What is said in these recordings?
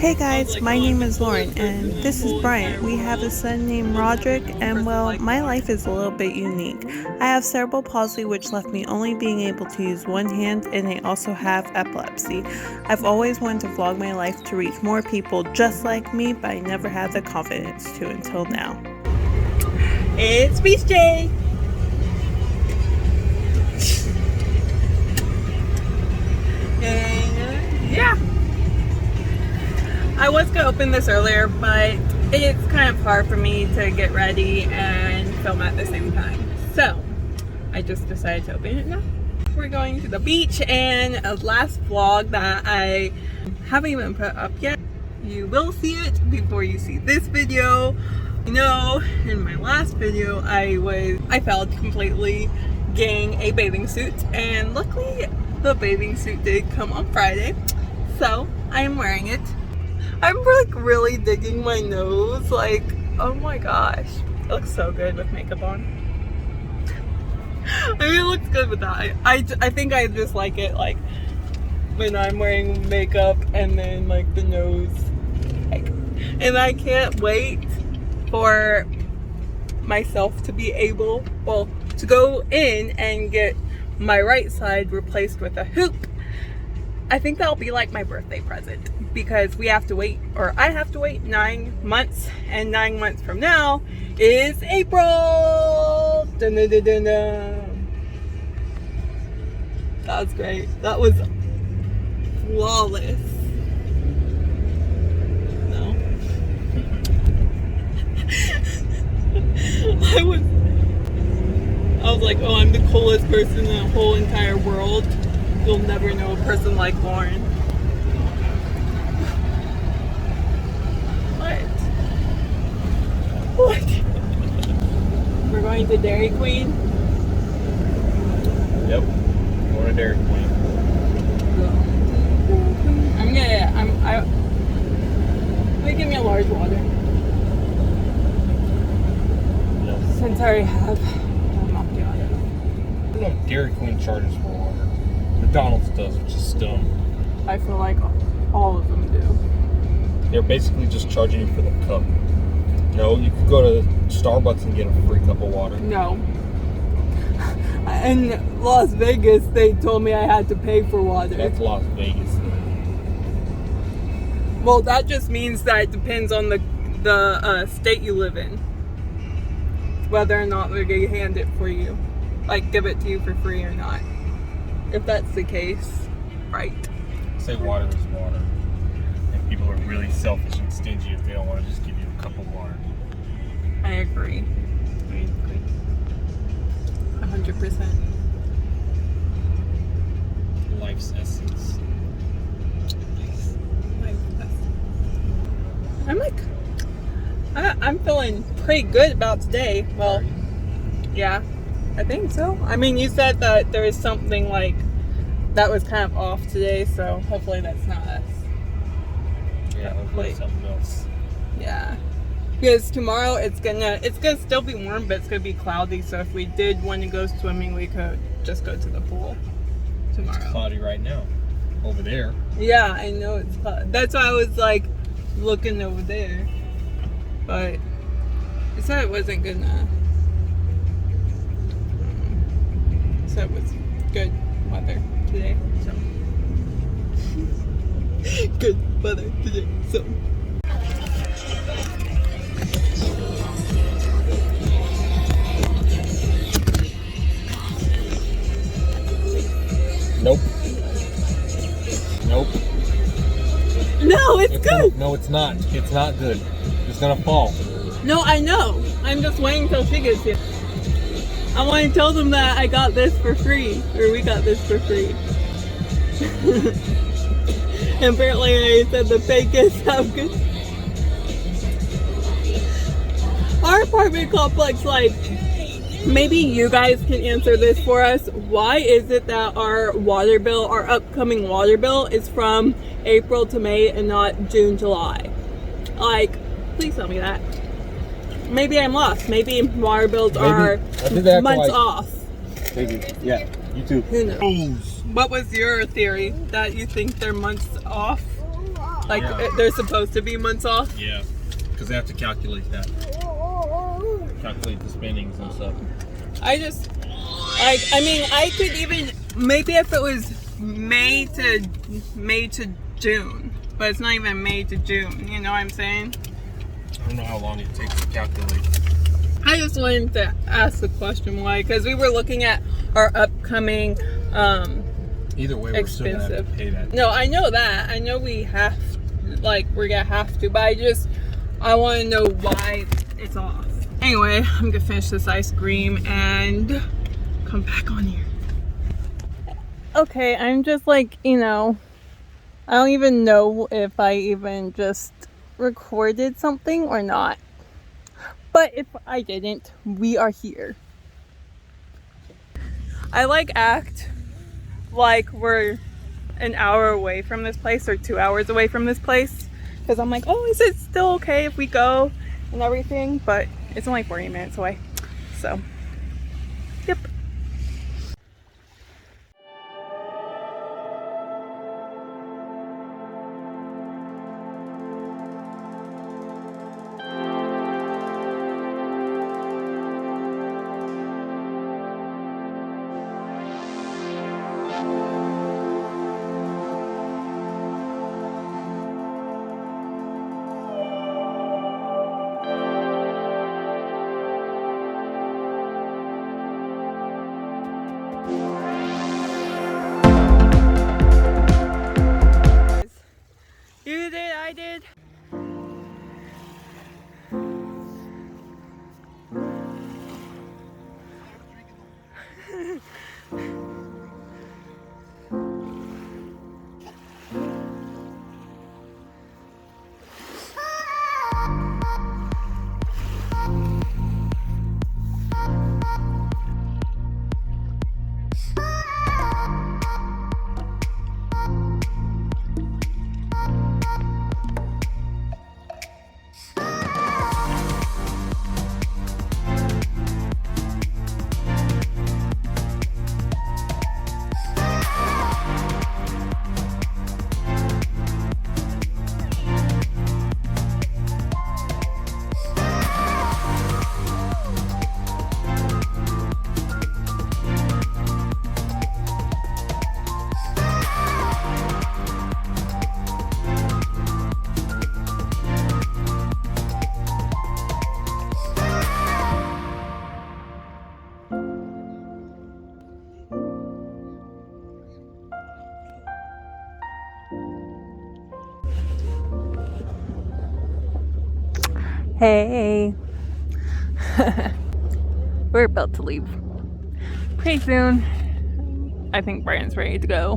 Hey guys, my name is Lauren and this is Brian. We have a son named Roderick and well, my life is a little bit unique. I have cerebral palsy which left me only being able to use one hand and I also have epilepsy. I've always wanted to vlog my life to reach more people just like me, but I never had the confidence to until now. It's Beach Day! And yeah. I was gonna open this earlier, but it's kind of hard for me to get ready and film at the same time. So, I just decided to open it now. We're going to the beach, and a last vlog that I haven't even put up yet. You will see it before you see this video. You know, in my last video, I failed completely getting a bathing suit, and luckily the bathing suit did come on Friday, so I am wearing it. I'm like really digging my nose, like, oh my gosh. It looks so good with makeup on. I mean, it looks good with that. I think I just like it, like, when I'm wearing makeup and then, like, the nose. Like, and I can't wait for myself to be able, well, to go in and get my right side replaced with a hoop. I think that'll be like my birthday present because we have to wait, or I have to wait 9 months, and 9 months from now is April. Dun, dun, dun, dun, dun. That was great. That was flawless. No. I was like, oh, I'm the coolest person in the whole entire world. You'll never know a person like Lauren. What? We're going to Dairy Queen? Yep. Going to Dairy Queen. They give me a large water. Yes. Since I already have mopped the water. I don't know if Dairy Queen charges for water. McDonald's does, which is dumb. I feel like all of them do. They're basically just charging you for the cup. No, you could go to Starbucks and get a free cup of water. No. In Las Vegas, they told me I had to pay for water. That's Las Vegas. Well, that just means that it depends on the state you live in. Whether or not they're going to hand it for you. Like, give it to you for free or not. If that's the case, right. Say water is water. And people are really selfish and stingy if they don't want to just give you a cup of water. I agree. 100%. Life's essence. I'm feeling pretty good about today. Well, yeah, I think so. I mean, you said that there was something like that was kind of off today, so hopefully that's not us. Yeah, hopefully something else. Yeah. Because tomorrow it's gonna still be warm, but it's gonna be cloudy. So if we did want to go swimming, we could just go to the pool tomorrow. It's cloudy right now, over there. Yeah, I know it's cloudy. That's why I was like looking over there, but it said it wasn't gonna. So it was good weather today. So good weather today. So. Nope. Nope. No, it's good. No, it's not. It's not good. It's gonna fall. No, I know. I'm just waiting till she gets here. I want to tell them that I got this for free, or we got this for free. And apparently I said the fake is how good. Our apartment complex, like, maybe you guys can answer this for us. Why is it that our water bill, our upcoming water bill, is from April to May and not June, July? Like, please tell me that. Maybe I'm lost. Maybe water bills are months off. Maybe. Yeah. You too. Who knows? What was your theory? That you think they're months off? Like Yeah. they're supposed to be months off. Yeah, because they have to calculate that. Calculate the spendings and stuff. I just, like, I mean, I could even, maybe if it was May to June, but it's not even May to June, you know what I'm saying? I don't know how long it takes to calculate. I just wanted to ask the question why, because we were looking at our upcoming Either way, we're still gonna have to expensive. pay that. No, I know that. I know we have, like, we're gonna have to, but I want to know why it's off. Anyway, I'm gonna finish this ice cream and come back on here. Okay, I'm just like, you know, I don't even know if I even just recorded something or not. But if I didn't, we are here. I like act like we're an hour away from this place or 2 hours away from this place. Because I'm like, oh, is it still okay if we go and everything? But it's only 40 minutes away. So, yep. You did, I did. Hey. We're about to leave pretty soon. I think Brian's ready to go.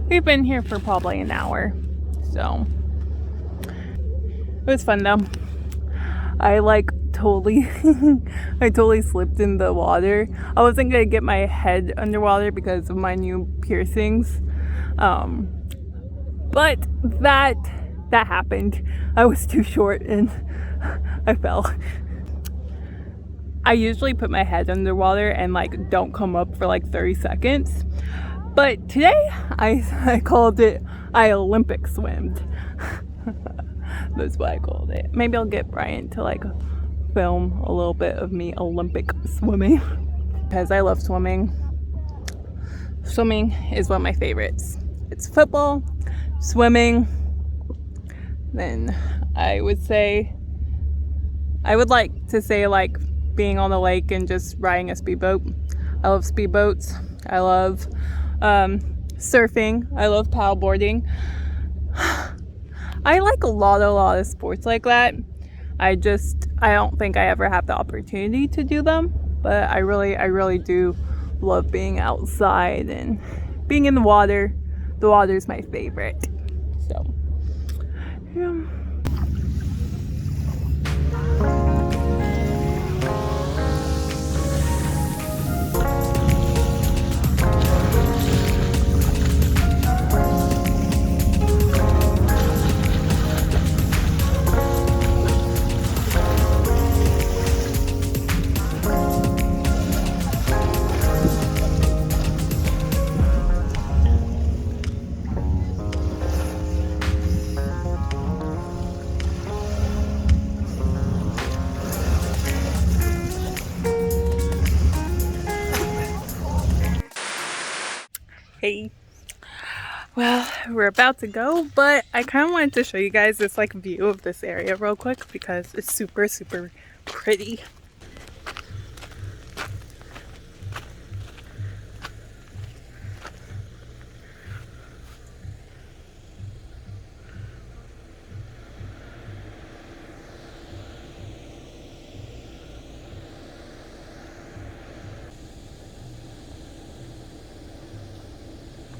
We've been here for probably an hour. So it was fun though. I like totally I totally slipped in the water. I wasn't gonna get my head underwater because of my new piercings. But that happened. I was too short and I fell. I usually put my head underwater and like don't come up for like 30 seconds. But today I called it I Olympic swimmed. That's what I called it. Maybe I'll get Brian to like film a little bit of me Olympic swimming because I love swimming. Swimming is one of my favorites. It's football, swimming, then I would like to say like being on the lake and just riding a speedboat. I love speedboats. I love surfing. I love paddleboarding. I like a lot of sports like that. I don't think I ever have the opportunity to do them, but I really do love being outside and being in the water. The water is my favorite. So, yeah. Bye. Well, we're about to go, but I kind of wanted to show you guys this like view of this area real quick because it's super, super pretty.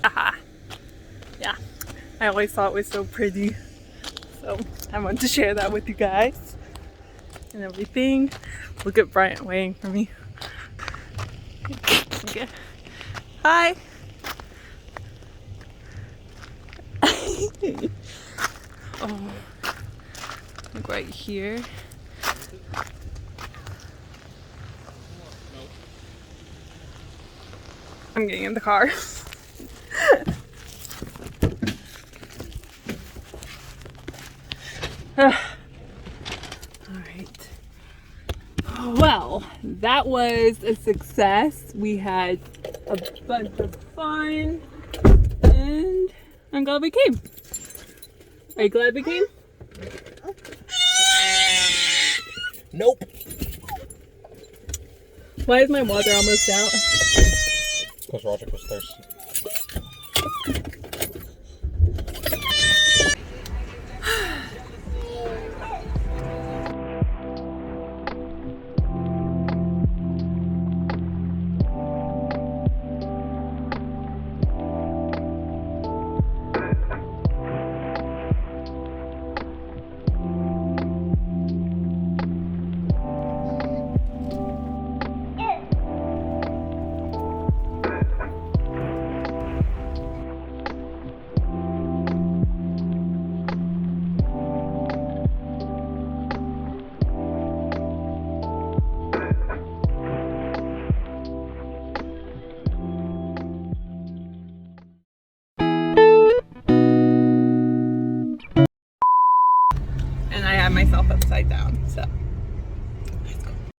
Aha. Yeah, I always thought it was so pretty. So I wanted to share that with you guys and everything. Look at Bryant waiting for me. Okay. Hi. Oh, look right here. I'm getting in the car. Alright. Well, that was a success. We had a bunch of fun and I'm glad we came. Are you glad we came? Nope. Why is my water almost out? Because Roger was thirsty. And I had myself upside down, so.